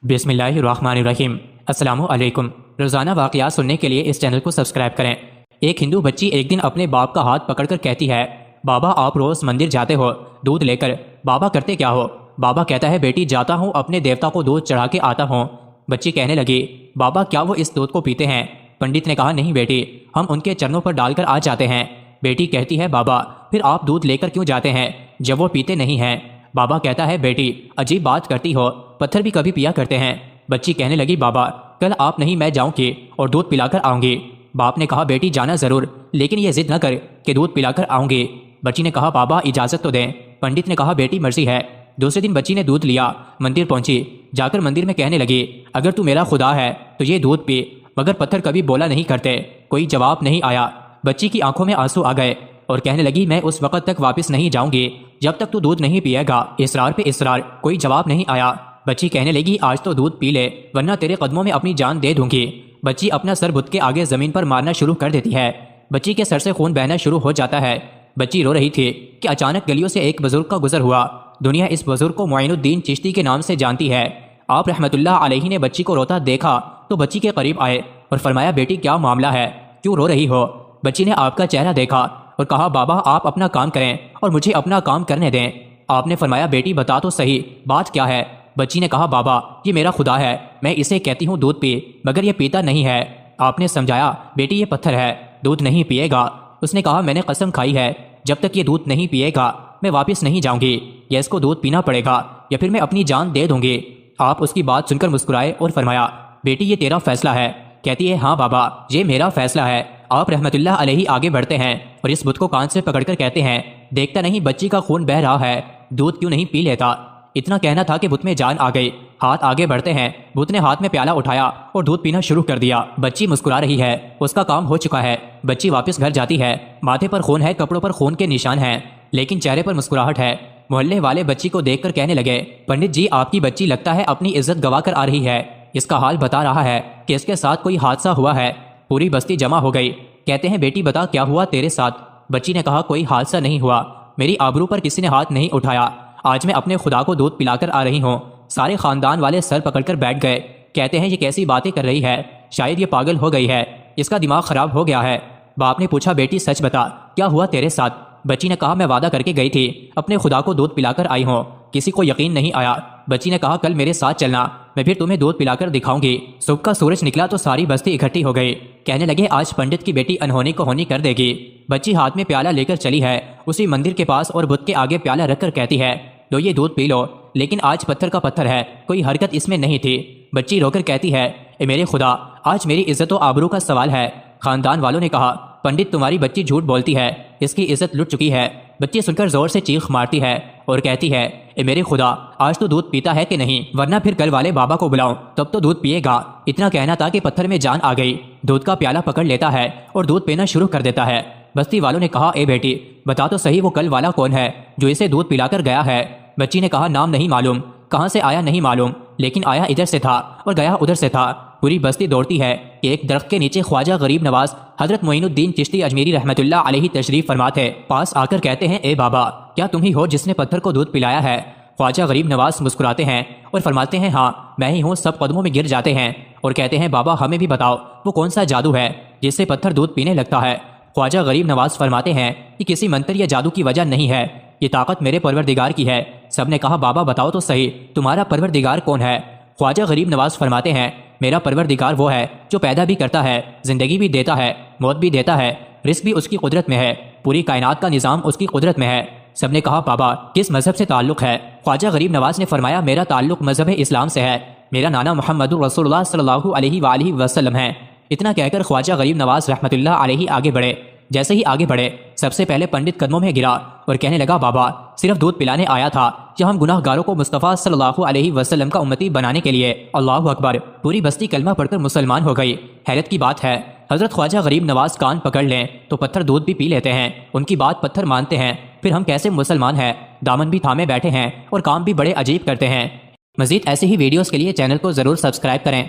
بسم اللہ الرحمن الرحیم۔ السلام علیکم۔ روزانہ واقعات سننے کے لیے اس چینل کو سبسکرائب کریں۔ ایک ہندو بچی ایک دن اپنے باپ کا ہاتھ پکڑ کر کہتی ہے، بابا آپ روز مندر جاتے ہو دودھ لے کر، بابا کرتے کیا ہو؟ بابا کہتا ہے، بیٹی جاتا ہوں اپنے دیوتا کو دودھ چڑھا کے آتا ہوں۔ بچی کہنے لگی، بابا کیا وہ اس دودھ کو پیتے ہیں؟ پنڈت نے کہا، نہیں بیٹی، ہم ان کے چرنوں پر ڈال کر آ جاتے ہیں۔ بیٹی کہتی ہے، بابا پھر آپ دودھ لے کر کیوں جاتے ہیں جب وہ پیتے نہیں ہیں؟ بابا کہتا ہے، بیٹی عجیب بات کرتی ہو، پتھر بھی کبھی پیا کرتے ہیں۔ بچی کہنے لگی، بابا کل آپ نہیں میں جاؤں گی اور دودھ پلا کر آؤں گی۔ باپ نے کہا، بیٹی جانا ضرور، لیکن یہ ضد نہ کر کہ دودھ پلا کر آؤں گی۔ بچی نے کہا، بابا اجازت تو دیں۔ پنڈت نے کہا، بیٹی مرضی ہے۔ دوسرے دن بچی نے دودھ لیا، مندر پہنچی، جا کر مندر میں کہنے لگی، اگر تو میرا خدا ہے تو یہ دودھ پی۔ مگر پتھر کبھی بولا نہیں کرتے، کوئی جواب نہیں آیا۔ بچی کی آنکھوں میں آنسو آ گئے اور کہنے لگی، میں اس وقت تک واپس نہیں جاؤں گی جب تک تو دودھ نہیں پیے گا۔ اصرار پہ اصرار، کوئی جواب نہیں آیا۔ بچی کہنے لگی، آج تو دودھ پی لے ورنہ تیرے قدموں میں اپنی جان دے دوں گی۔ بچی اپنا سر بت کے آگے زمین پر مارنا شروع کر دیتی ہے۔ بچی کے سر سے خون بہنا شروع ہو جاتا ہے۔ بچی رو رہی تھی کہ اچانک گلیوں سے ایک بزرگ کا گزر ہوا۔ دنیا اس بزرگ کو معین الدین چشتی کے نام سے جانتی ہے۔ آپ رحمت اللہ علیہ نے بچی کو روتا دیکھا تو بچی کے قریب آئے اور فرمایا، بیٹی کیا معاملہ ہے، کیوں رو رہی ہو؟ بچی نے آپ کا چہرہ دیکھا اور کہا، بابا آپ اپنا کام کریں اور مجھے اپنا کام کرنے دیں۔ آپ نے فرمایا، بیٹی بتا تو صحیح بات کیا ہے؟ بچی نے کہا، بابا یہ میرا خدا ہے، میں اسے کہتی ہوں دودھ پی، مگر یہ پیتا نہیں ہے۔ آپ نے سمجھایا، بیٹی یہ پتھر ہے، دودھ نہیں پیے گا۔ اس نے کہا، میں نے قسم کھائی ہے جب تک یہ دودھ نہیں پیے گا میں واپس نہیں جاؤں گی، یا اس کو دودھ پینا پڑے گا یا پھر میں اپنی جان دے دوں گی۔ آپ اس کی بات سن کر مسکرائے اور فرمایا، بیٹی یہ تیرا فیصلہ ہے؟ کہتی ہے، ہاں بابا یہ میرا فیصلہ ہے۔ آپ رحمت اللہ علیہ آگے بڑھتے ہیں اور اس بت کو کان سے پکڑ کر کہتے ہیں، دیکھتا نہیں بچی کا خون بہ رہا ہے، دودھ کیوں نہیں پی لیتا؟ اتنا کہنا تھا کہ بت میں جان آ گئی۔ ہاتھ آگے بڑھتے ہیں، بت نے ہاتھ میں پیالہ اٹھایا اور دودھ پینا شروع کر دیا۔ بچی مسکرا رہی ہے، اس کا کام ہو چکا ہے۔ بچی واپس گھر جاتی ہے، ماتھے پر خون ہے، کپڑوں پر خون کے نشان ہیں، لیکن چہرے پر مسکراہٹ ہے۔ محلے والے بچی کو دیکھ کر کہنے لگے، پنڈت جی آپ کی بچی لگتا ہے اپنی عزت گوا کر آ رہی ہے، اس کا حال بتا رہا ہے کہ اس کے ساتھ کوئی حادثہ ہوا ہے۔ پوری بستی جمع ہو گئی، کہتے ہیں، بیٹی بتا کیا ہوا تیرے ساتھ؟ بچی نے کہا، کوئی حادثہ نہیں ہوا، میری آبرو پر کسی نے ہاتھ نہیں اٹھایا، آج میں اپنے خدا کو دودھ پلا کر آ رہی ہوں۔ سارے خاندان والے سر پکڑ کر بیٹھ گئے، کہتے ہیں، یہ کیسی باتیں کر رہی ہے، شاید یہ پاگل ہو گئی ہے، اس کا دماغ خراب ہو گیا ہے۔ باپ نے پوچھا، بیٹی سچ بتا کیا ہوا تیرے ساتھ؟ بچی نے کہا، میں وعدہ کر کے گئی تھی اپنے خدا کو دودھ پلا کر آئی ہوں، کسی کو یقین نہیں آیا۔ بچی نے کہا، کل میرے ساتھ چلنا، میں پھر تمہیں دودھ پلا کر دکھاؤں گی۔ صبح کا سورج نکلا تو ساری بستی اکٹھی ہو گئی، کہنے لگے، آج پنڈت کی بیٹی انہونی کو ہونی کر دے گی۔ بچی ہاتھ میں پیالہ لے کر چلی ہے، اسی مندر کے پاس اور بت کے آگے پیالہ رکھ کر کہتی ہے، لو یہ دودھ پی لو، لیکن آج پتھر کا پتھر ہے، کوئی حرکت اس میں نہیں تھی۔ بچی رو کر کہتی ہے، اے میرے خدا، آج میری عزت و آبرو کا سوال ہے۔ خاندان والوں نے کہا، پنڈت تمہاری بچی جھوٹ بولتی ہے، اس کی عزت لٹ چکی ہے۔ بچی سن کر زور سے چیخ مارتی ہے اور کہتی ہے، اے میرے خدا، آج تو دودھ پیتا ہے کہ نہیں، ورنہ پھر کل والے بابا کو بلاؤں تب تو دودھ پیے گا۔ اتنا کہنا تھا کہ پتھر میں جان آ گئی، دودھ کا پیالہ پکڑ لیتا ہے اور دودھ پینا شروع کر دیتا ہے۔ بستی والوں نے کہا، اے بیٹی بتا تو صحیح وہ کل والا کون ہے جو اسے دودھ پلا کر گیا ہے؟ بچی نے کہا، نام نہیں معلوم، کہاں سے آیا نہیں معلوم، لیکن آیا ادھر سے تھا اور گیا ادھر سے تھا۔ پوری بستی دوڑتی ہے کہ ایک درخت کے نیچے خواجہ غریب نواز حضرت معین الدین چشتی اجمیری رحمت اللہ علیہ تشریف فرما تھے۔ پاس آ کر کہتے ہیں، اے بابا کیا تم ہی ہو جس نے پتھر کو دودھ پلایا ہے؟ خواجہ غریب نواز مسکراتے ہیں اور فرماتے ہیں، ہاں میں ہی ہوں۔ سب قدموں میں گر جاتے ہیں اور کہتے ہیں، بابا ہمیں بھی بتاؤ وہ کون سا جادو ہے جس سے پتھر دودھ پینے لگتا ہے؟ خواجہ غریب نواز فرماتے ہیں کہ کسی منتر یا جادو کی وجہ نہیں ہے، یہ طاقت میرے پروردگار کی ہے۔ سب نے کہا، بابا بتاؤ تو صحیح تمہارا پروردگار کون ہے؟ خواجہ غریب نواز فرماتے ہیں، میرا پروردگار وہ ہے جو پیدا بھی کرتا ہے، زندگی بھی دیتا ہے، موت بھی دیتا ہے، رزق بھی اس کی قدرت میں ہے، پوری کائنات کا نظام اس کی قدرت میں ہے۔ سب نے کہا، بابا کس مذہب سے تعلق ہے؟ خواجہ غریب نواز نے فرمایا، میرا تعلق مذہب اسلام سے ہے، میرا نانا محمد رسول اللہ صلی اللہ علیہ وآلہ وسلم ہے۔ اتنا کہہ کر خواجہ غریب نواز رحمت اللہ علیہ آگے بڑھے۔ جیسے ہی آگے بڑھے، سب سے پہلے پنڈت قدموں میں گرا اور کہنے لگا، بابا صرف دودھ پلانے آیا تھا یا ہم گناہ گاروں کو مصطفیٰ صلی اللہ علیہ وسلم کا امتی بنانے کے لیے؟ اللہ اکبر! پوری بستی کلمہ پڑھ کر مسلمان ہو گئی۔ حیرت کی بات ہے، حضرت خواجہ غریب نواز کان پکڑ لیں تو پتھر دودھ بھی پی لیتے ہیں، ان کی بات پتھر مانتے ہیں، پھر ہم کیسے مسلمان ہیں؟ دامن بھی تھامے بیٹھے ہیں اور کام بھی بڑے عجیب کرتے ہیں۔ مزید ایسی ہی ویڈیوز کے لیے چینل کو ضرور سبسکرائب کریں۔